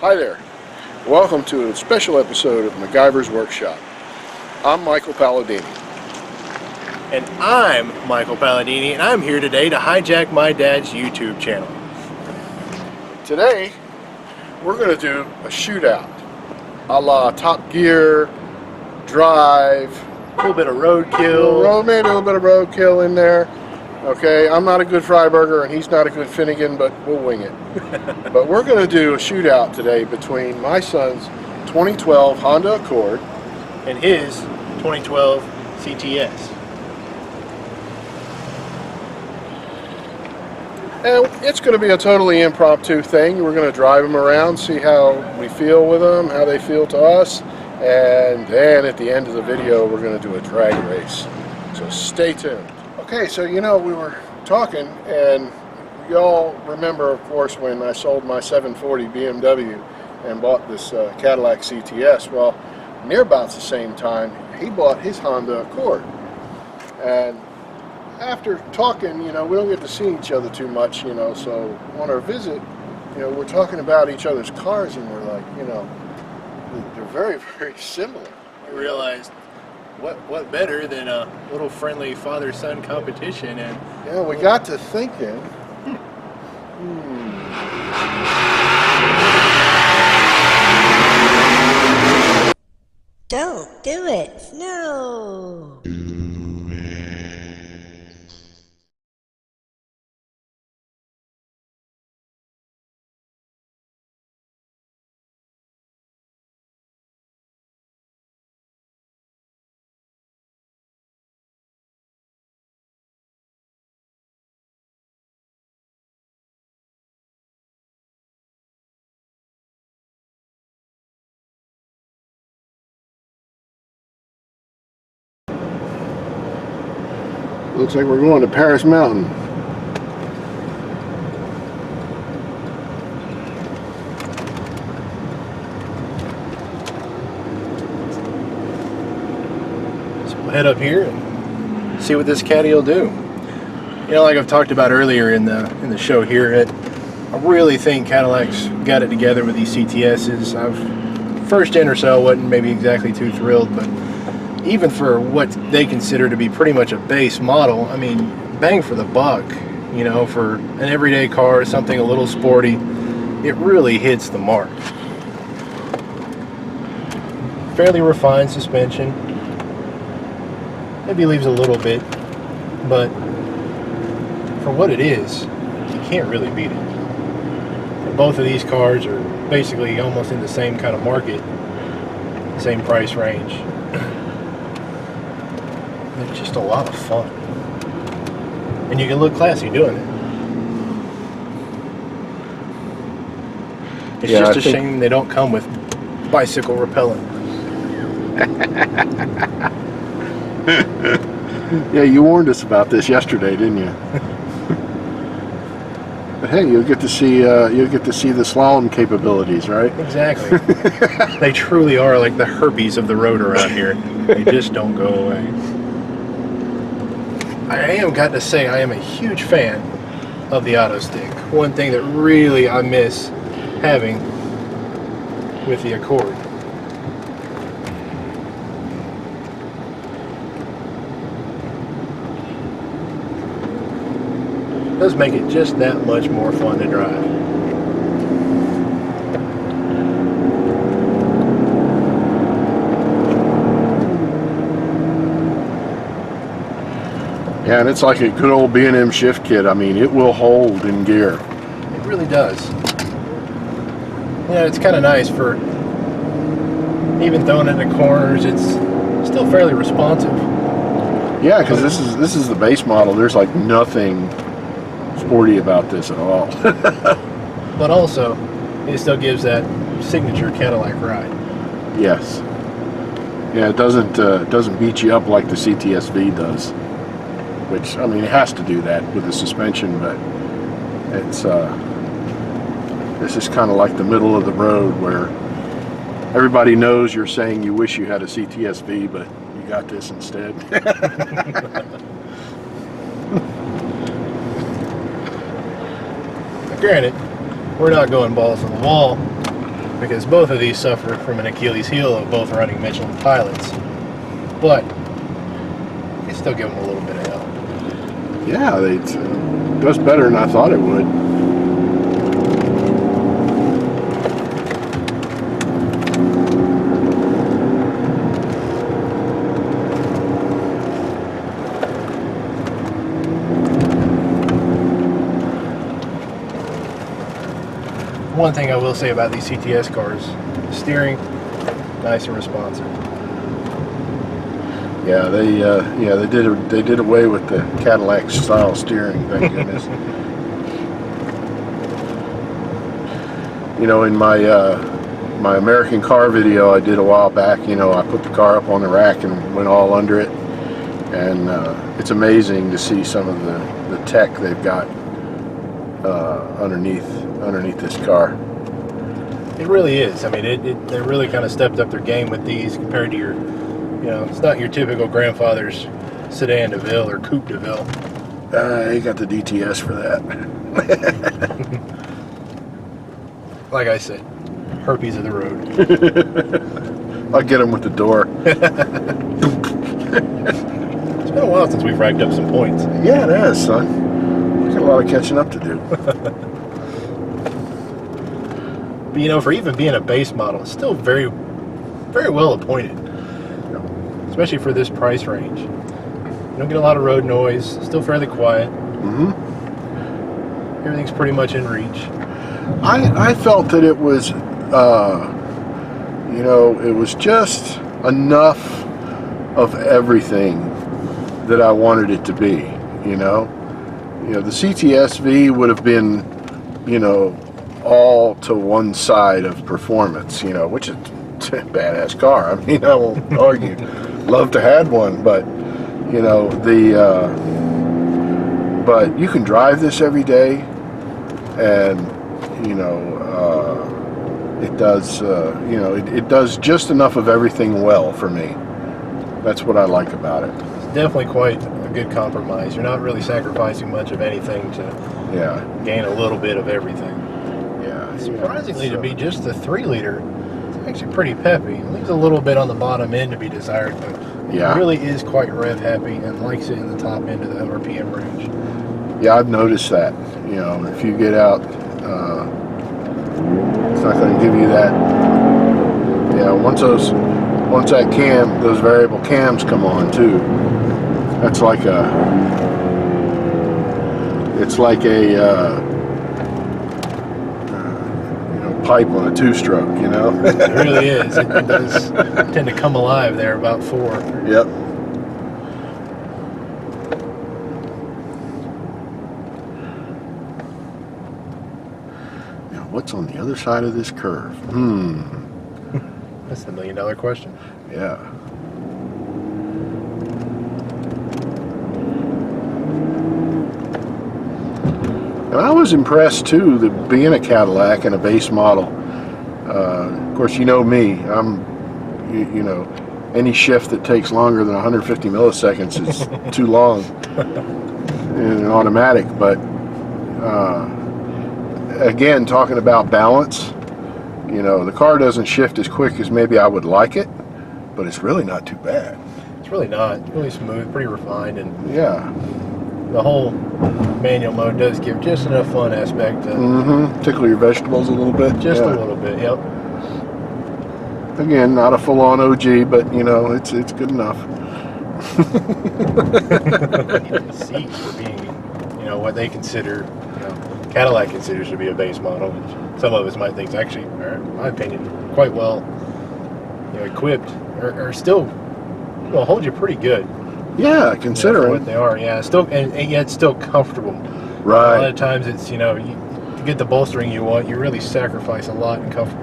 Hi there. Welcome to a special episode of MacGyver's Workshop. I'm Michael Palladini. And I'm Michael Palladini, and I'm here today to hijack my dad's YouTube channel. Today, we're going to do a shootout, a la Top Gear, Drive, A little bit of roadkill. Maybe a little bit of roadkill in there. Okay, I'm not a good Freiburger and he's not a good Finnegan, but we'll wing it. But we're going to do a shootout today between my son's 2012 Honda Accord And his 2012 CTS. and it's going to be a totally impromptu thing. We're going to drive them around, see how we feel with them, how they feel to us, and then at the end of the video we're going to do a drag race. So stay tuned. Okay, so we were talking, and y'all remember, of course, when I sold my 740 BMW and bought this Cadillac CTS. Well, near about the same time, he bought his Honda Accord. And after talking, we don't get to see each other too much, so on our visit, we're talking about each other's cars, and we're like, they're very, very similar. I realized what better than a little friendly father-son competition, and yeah, we got to thinking. Don't do it. No. Looks like we're going to Paris Mountain. so we'll head up here and see what this caddy will do. Like I've talked about earlier in the show here, I really think Cadillac's got it together with these CTSs. First gen or so, wasn't maybe exactly too thrilled, but even for what they consider to be pretty much a base model, I mean, bang for the buck, for an everyday car, something a little sporty, it really hits the mark. Fairly refined suspension, maybe leaves a little bit, but for what it is, you can't really beat it. Both of these cars are basically almost in the same kind of market, same price range. It's just a lot of fun, and you can look classy doing it. It's just a shame they don't come with bicycle repellent. Yeah, you warned us about this yesterday, didn't you? But hey, you'll get to see the slalom capabilities, right? Exactly. They truly are like the herpes of the road around here. They just don't go away. I got to say, I am a huge fan of the auto stick. One thing that really I miss having with the Accord. It does make it just that much more fun to drive. Yeah, and it's like a good old B&M shift kit. I mean, it will hold in gear. It really does. It's kind of nice for even throwing it in the corners. It's still fairly responsive. Yeah, because this is the base model. There's like nothing sporty about this at all. But also, it still gives that signature Cadillac ride. Yes. Yeah, it doesn't beat you up like the CTS-V does. Which, I mean, it has to do that with the suspension, but this is kind of like the middle of the road where everybody knows you're saying you wish you had a CTS-V, but you got this instead. Granted, we're not going balls on the wall. because both of these suffer from an Achilles heel of both running Michelin pilots. But they still give them a little bit of help. Yeah, it does better than I thought it would. One thing I will say about these CTS cars, steering, nice and responsive. Yeah, they did away with the Cadillac style steering. Thank goodness. You know, in my my American car video I did a while back, you know, I put the car up on the rack and went all under it, and it's amazing to see some of the tech they've got underneath this car. It really is. I mean, they really kind of stepped up their game with these compared to your, you know, it's not your typical grandfather's sedan DeVille or coupe DeVille. You got the DTS for that. Like I said, herpes of the road. I'll get him with the door. It's been a while since we've racked up some points. Yeah, it has, son. We've got a lot of catching up to do. But you know, for even being a base model, it's still very, very well appointed. Especially for this price range. You don't get a lot of road noise, still fairly quiet. Mm-hmm. Everything's pretty much in reach. I felt that it was, you know, it was just enough of everything that I wanted it to be, you know. You know, the CTS V would have been, you know, all to one side of performance, you know, which is a badass car. I mean, I won't argue. Love to have one, but you know, but you can drive this every day, and you know, it does, you know, it does just enough of everything well for me. That's what I like about it. It's definitely quite a good compromise. You're not really sacrificing much of anything to gain a little bit of everything. Yeah. Surprisingly, to be just the 3-liter, it's actually pretty peppy. It leaves a little bit on the bottom end to be desired, but it really is quite rev happy and likes it in the top end of the RPM range. Yeah, I've noticed that. You know, if you get out, it's not going to give you that. Yeah, once that those variable cams come on too, that's like it's like a pipe on a 2-stroke, you know. It really is. It does tend to come alive there about 4. Yep. Now, what's on the other side of this curve? That's the $1 million question. Yeah. And I was impressed too that being a Cadillac and a base model. Of course, you know me. You know, any shift that takes longer than 150 milliseconds is too long in an automatic. But again, talking about balance, you know, the car doesn't shift as quick as maybe I would like it, but it's really not too bad. It's really not. It's really smooth, pretty refined, and yeah. The whole manual mode does give just enough fun aspect to tickle your vegetables a little bit. Just a little bit, yep. Again, not a full-on OG, but you know, it's good enough. Seat for being, you know, what they consider, you know, Cadillac considers to be a base model, which some of us might think is actually, in my opinion, quite well, you know, equipped, or still, you know, hold you pretty good. Yeah, considering what they are, still, and yet still comfortable. Right. A lot of times it's, you know, to get the bolstering you want, you really sacrifice a lot in comfort,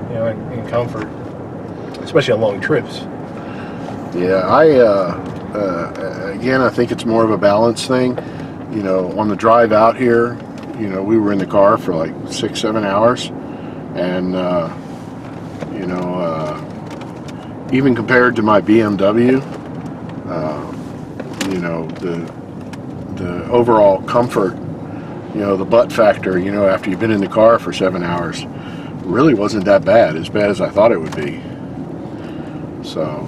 you know, in comfort, especially on long trips. Yeah, again, I think it's more of a balance thing. You know, on the drive out here, you know, we were in the car for like 6-7 hours, and you know, even compared to my BMW. You know, the overall comfort, you know, the butt factor, you know, after you've been in the car for 7 hours, really wasn't that bad, as I thought it would be. So,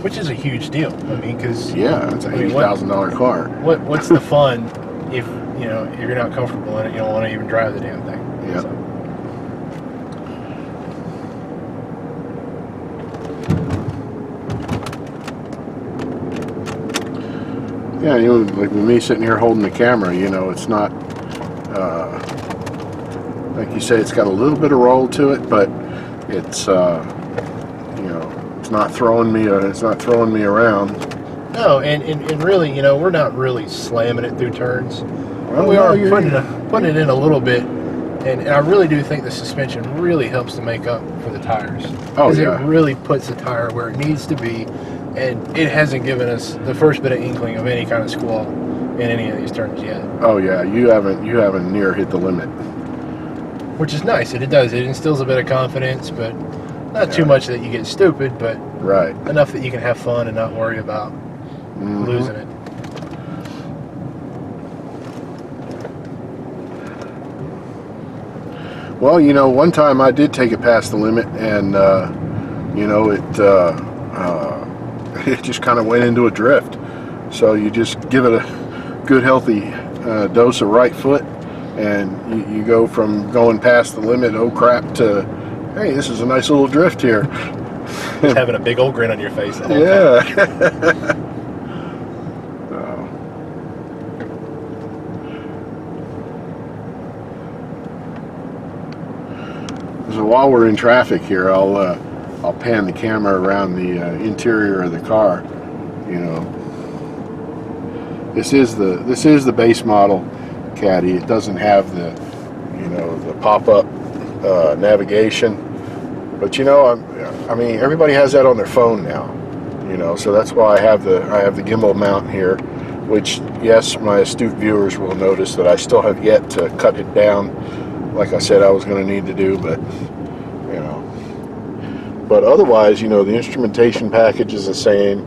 which is a huge deal. I mean, because yeah, it's a $80,000 car. What's the fun if if you're not comfortable in it, you don't want to even drive the damn thing. Yeah. So. Yeah, like with me sitting here holding the camera, it's not, like you say, it's got a little bit of roll to it, but it's, it's not throwing me around. No, and really, we're not really slamming it through turns. Well, we are putting it in a little bit, and I really do think the suspension really helps to make up for the tires. Oh, yeah. It really puts the tire where it needs to be, and it hasn't given us the first bit of inkling of any kind of squall in any of these turns yet. Oh yeah, you haven't near hit the limit. Which is nice, and it instills a bit of confidence, but not too much that you get stupid, but right enough that you can have fun and not worry about losing it. Well, one time I did take it past the limit, and it just kind of went into a drift. So you just give it a good healthy dose of right foot, and you go from going past the limit, oh crap, to hey, this is a nice little drift here. Just having a big old grin on your face the whole time. So while we're in traffic here, I'll pan the camera around the interior of the car. This is the base model Caddy. It doesn't have the the pop-up navigation, but I mean everybody has that on their phone now. So that's why I have the gimbal mount here, which yes, my astute viewers will notice that I still have yet to cut it down. Like I said, I was going to need to do, but but otherwise, the instrumentation package is the same,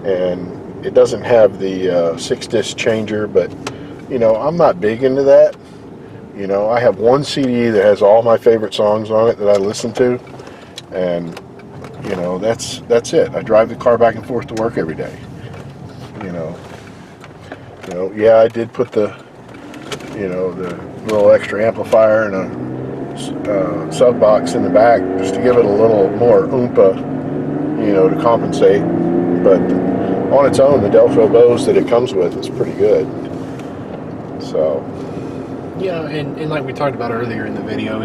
and it doesn't have the 6-disc changer, but I'm not big into that. I have one CD that has all my favorite songs on it that I listen to, and that's it. I drive the car back and forth to work every day. Yeah, I did put the the little extra amplifier and a sub box in the back just to give it a little more oompa, to compensate. But on its own, the Delco Bose that it comes with is pretty good. So yeah, and like we talked about earlier in the video,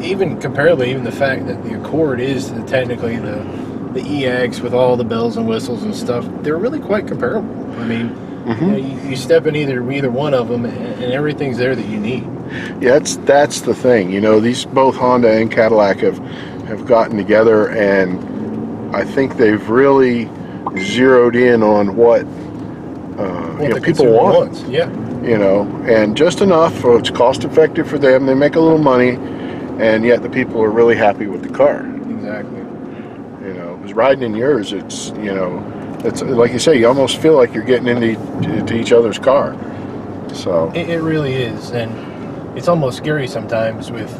even the fact that the Accord is technically the EX with all the bells and whistles and stuff, they're really quite comparable. I mean, you step in either one of them, and everything's there that you need. Yeah, that's the thing. These both Honda and Cadillac have gotten together, and I think they've really zeroed in on what the people want. Wants. Yeah. And just enough so it's cost effective for them. They make a little money, and yet the people are really happy with the car. Exactly. Because riding in yours, it's it's like you say, you almost feel like you're getting into each other's car. So it really is, and it's almost scary sometimes with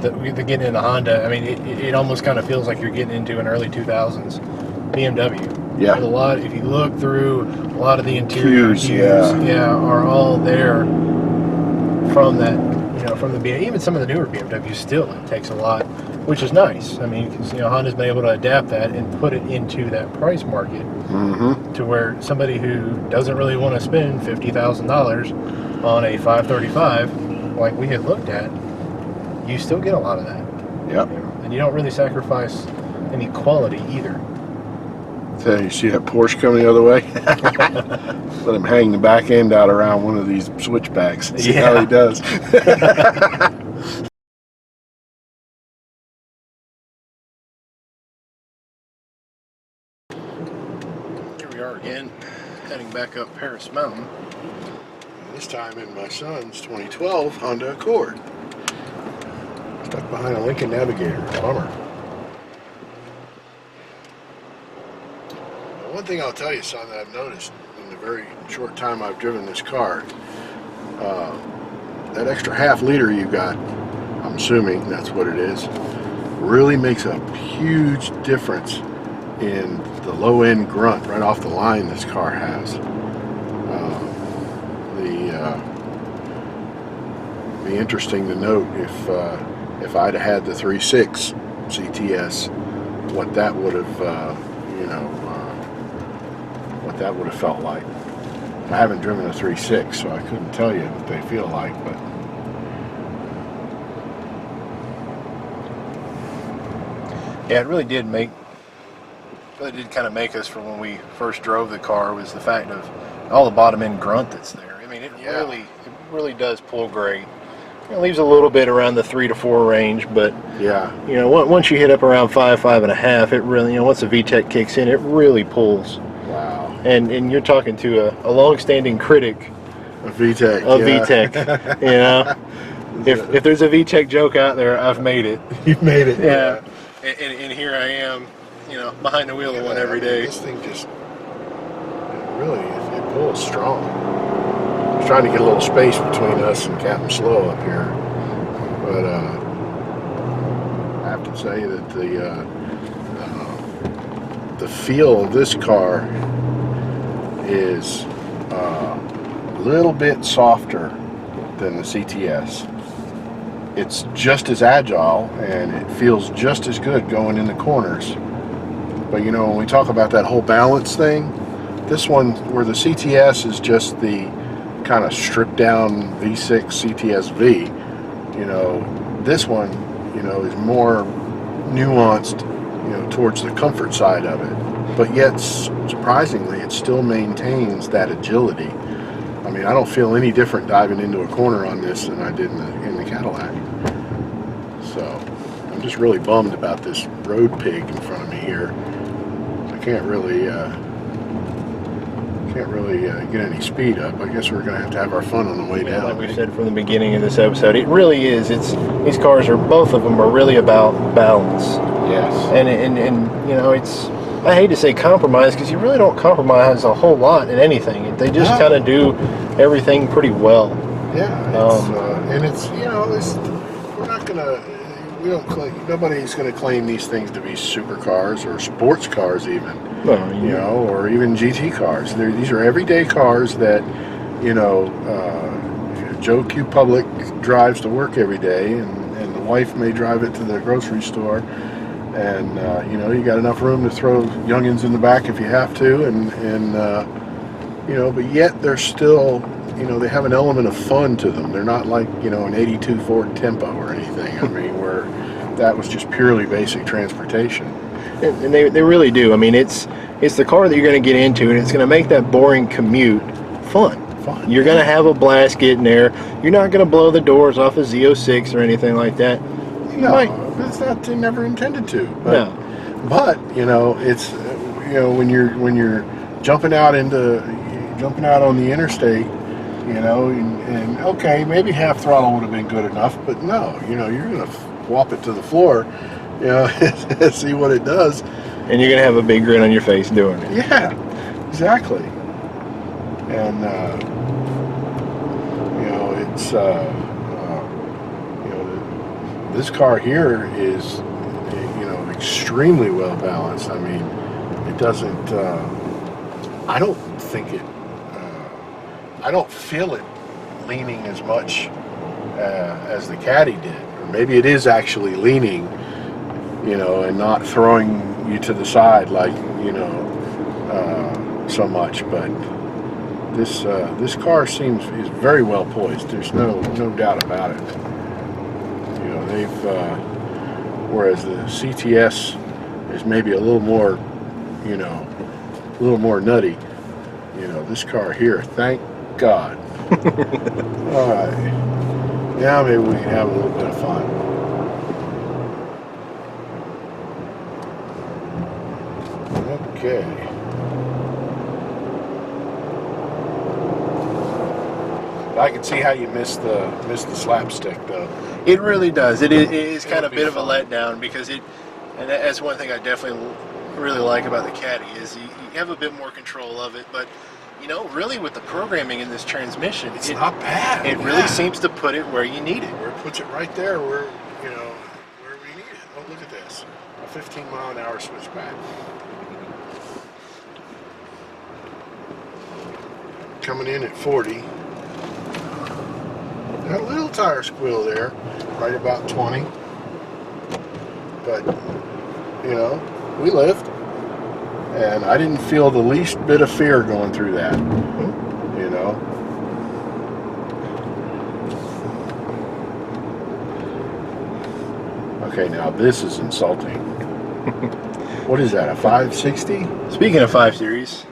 the getting in the Honda. I mean, it almost kind of feels like you're getting into an early 2000s BMW. Yeah. If you look through, a lot of the interior hues, are all there from that, from the BMW. Even some of the newer BMWs still, it takes a lot, which is nice. I mean, because Honda's been able to adapt that and put it into that price market to where somebody who doesn't really want to spend $50,000 on a 535, like we had looked at, you still get a lot of that. Yep. And you don't really sacrifice any quality either. So you see that Porsche coming the other way? Let him hang the back end out around one of these switchbacks and see how he does. Here we are again, heading back up Paris Mountain. This time in my son's 2012 Honda Accord. Stuck behind a Lincoln Navigator. Bummer. One thing I'll tell you, son, that I've noticed in the very short time I've driven this car, that extra half liter you got, I'm I'm assuming that's what it is. Really makes a huge difference in the low end grunt right off the line this car has. Be interesting to note if I'd have had the 3.6 CTS, what that would have what that would have felt like. I haven't driven a 3.6, so I couldn't tell you what they feel like, but yeah, it really did kind of make us from when we first drove the car was the fact of all the bottom end grunt that's there. I mean, it really does pull great. It leaves a little bit around the 3 to 4 range, but yeah, once you hit up around 5.5, it really, once the VTEC kicks in, it really pulls. Wow. And you're talking to a long-standing critic of VTEC. If there's a VTEC joke out there, I've made it. You've made it. Yeah. And here I am, behind the wheel of one every day. This thing just it pulls strong. I was trying to get a little space between us and Captain Slow up here, but I have to say that the feel of this car is a little bit softer than the CTS. It's just as agile and it feels just as good going in the corners. But when we talk about that whole balance thing, this one where the CTS is just the kind of stripped down V6 CTS V, this one, is more nuanced, towards the comfort side of it. But yet, surprisingly, it still maintains that agility. I mean, I don't feel any different diving into a corner on this than I did in the Cadillac. So, I'm just really bummed about this road pig in front of me here. I can't really get any speed up. I guess we're going to have our fun on the way down. Like we said from the beginning of this episode, it really is. These cars both of them are really about balance. Yes. And it's, I hate to say compromise, because you really don't compromise a whole lot in anything. They just kind of do everything pretty well. Yeah. We're not going to, nobody's going to claim these things to be supercars or sports cars even. Well, or even GT cars. These are everyday cars that, Joe Q. Public drives to work every day, and the wife may drive it to the grocery store. And, you got enough room to throw youngins in the back if you have to. But yet they're still, they have an element of fun to them. They're not like, an 82 Ford Tempo or anything. I mean, where that was just purely basic transportation. And they really do. I mean, it's the car that you're going to get into, and it's going to make that boring commute fun. You're going to have a blast getting there. You're not going to blow the doors off a Z06 or anything like that. It's not never intended to. But it's when you're jumping out on the interstate, and okay, maybe half throttle would have been good enough, but no, you're gonna whop it to the floor, see what it does, and you're gonna have a big grin on your face doing it. Yeah, exactly. And it's this car here is extremely well balanced. I mean, it doesn't. I don't think it. I don't feel it leaning as much as the Caddy did, or maybe it is actually leaning, and not throwing you to the side like so much. But this car is very well poised. There's no doubt about it. Whereas the CTS is maybe a little more, nutty. This car here, thank God. All right, now maybe we can have a little bit of fun. Okay. I can see how you missed the slapstick though. It really does. It is kind of a bit of a letdown, because and that's one thing I definitely really like about the Caddy is you have a bit more control of it, but really with the programming in this transmission, it's not bad. It really seems to put it where you need it. Where it puts it right there where you know, where we need it. Oh, look at this. A 15-mile-an-hour switchback. Coming in at 40. Got a little tire squeal there, right about 20. But, you know, we lived. And I didn't feel the least bit of fear going through that, you know. Okay, now this is insulting. What is that, a 560? Speaking of 5 Series,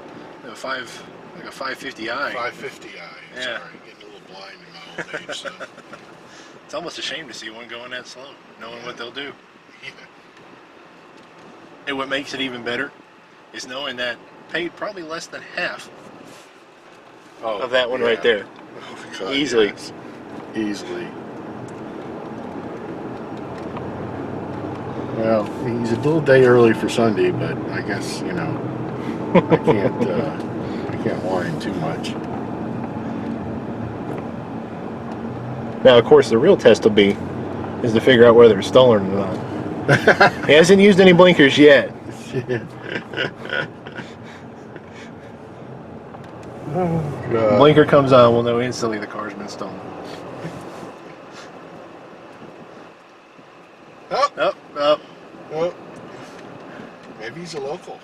like a 550i. 550i. Yeah. Sorry, getting a little blind in my old age. So. It's almost a shame to see one going that slow, knowing what they'll do. Yeah. And what makes it even better is knowing that paid probably less than half of that one right there. Oh, God, Easily. Yes. Easily. Well, he's a little day early for Sunday, but I guess, you know, I can't whine too much. Now, of course, the real test will be is to figure out whether it's stolen or not. He hasn't used any blinkers yet. Oh, God. Blinker comes on, we'll know instantly the car's been stolen. Oh, Oh. oh. Maybe he's a local.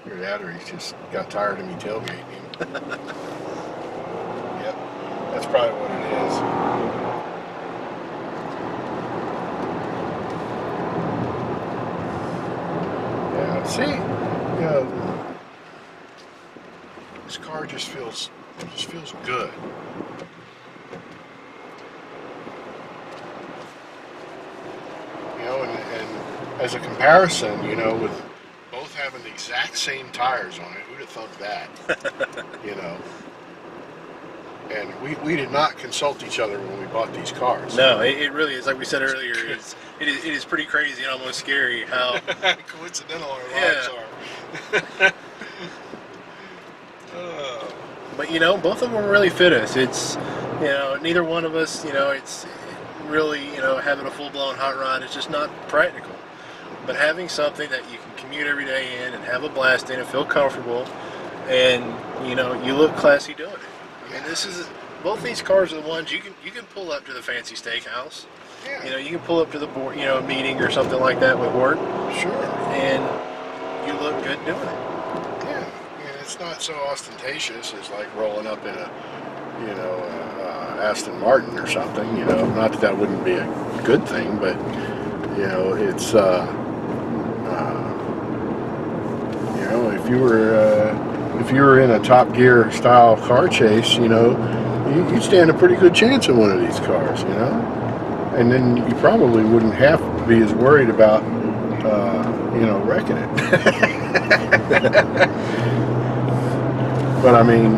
Either that or he's just got tired of me tailgating him. Yep, that's probably what it is. Yeah, see, you know, this car just feels good. You know, and as a comparison, you know, with both having the exact same tires on it, who'd have thought that? You know. And we did not consult each other when we bought these cars. No, it really is. Like we said earlier, it is pretty crazy and almost scary how coincidental our lives are. But you know, both of them really fit us. It's, you know, neither one of us, you know, it's really, you know, having a full-blown hot rod is just not practical. But having something that you can commute every day in and have a blast in and feel comfortable, and you know, you look classy doing it. I mean, this is, both these cars are the ones you can pull up to the fancy steakhouse. Yeah. You know, you can pull up to the board, you know, a meeting or something like that with work. Sure. And you look good doing it. Yeah. I mean, it's not so ostentatious as like rolling up in a, you know, Aston Martin or something. You know, not that that wouldn't be a good thing, but you know, it's you know, if you were in a Top Gear style car chase, you know, you'd stand a pretty good chance in one of these cars, you know, and then you probably wouldn't have to be as worried about, you know, wrecking it. But I mean,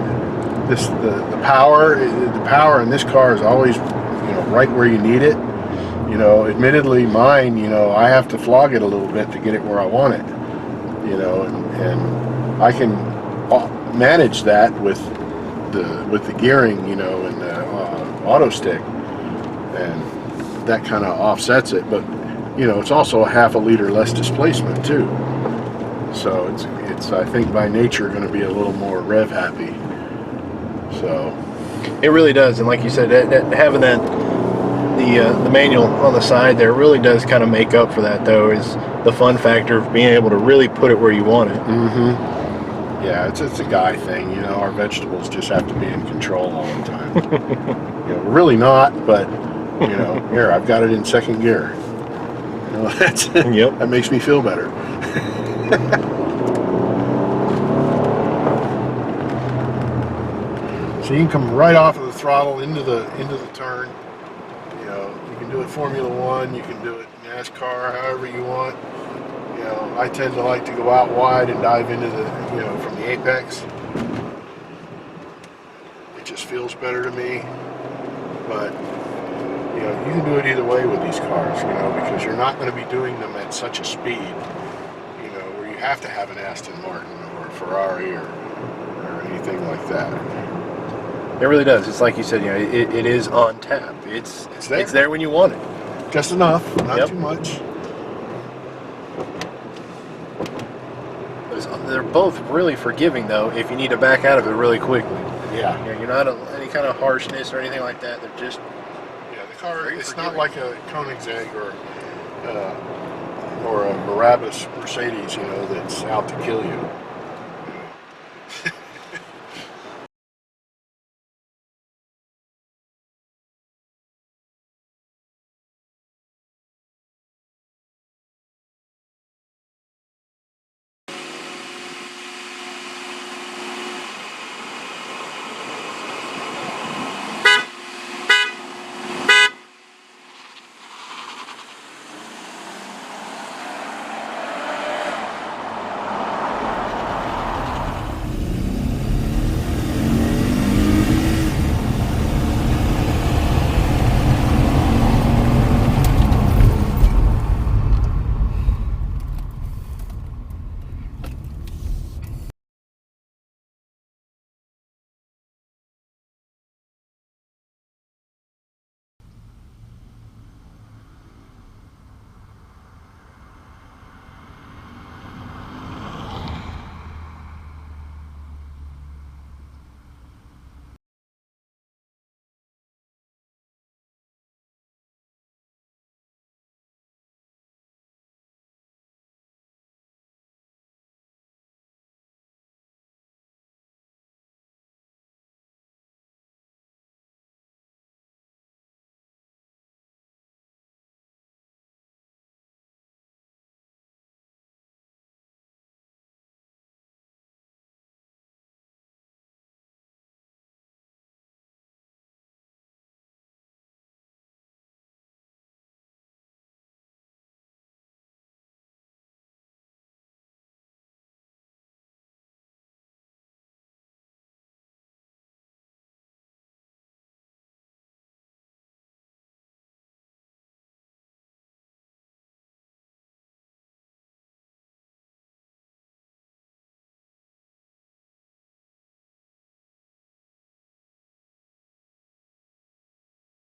the power in this car is always, you know, right where you need it. You know, admittedly, mine, you know, I have to flog it a little bit to get it where I want it. You know, and I can manage that with the gearing, you know, and the auto stick, and that kind of offsets it. But you know, it's also a half a liter less displacement too. So it's I think by nature going to be a little more rev happy. So it really does, and like you said, that having that the manual on the side there really does kind of make up for that, though, is the fun factor of being able to really put it where you want it. Mm-hmm. Yeah, it's a guy thing, you know. Our vegetables just have to be in control all the time. You know, we're really not, but you know, here I've got it in second gear. You know, that's Yep. That makes me feel better. So you can come right off of the throttle into the turn. You know, you can do it Formula One, you can do it NASCAR, however you want. You know, I tend to like to go out wide and dive into the, you know, from the apex. It just feels better to me. But you know, you can do it either way with these cars, you know, because you're not going to be doing them at such a speed, you know, where you have to have an Aston Martin or a Ferrari or anything like that. It really does. It's like you said, it is on tap. It's there when you want it. Just enough, not Yep. too much. They're both really forgiving, though, if you need to back out of it really quickly. Yeah. You're not any kind of harshness or anything like that. They're just The car, very it's forgiving. not like a Koenigsegg or a Barabbas Mercedes, that's out to kill you.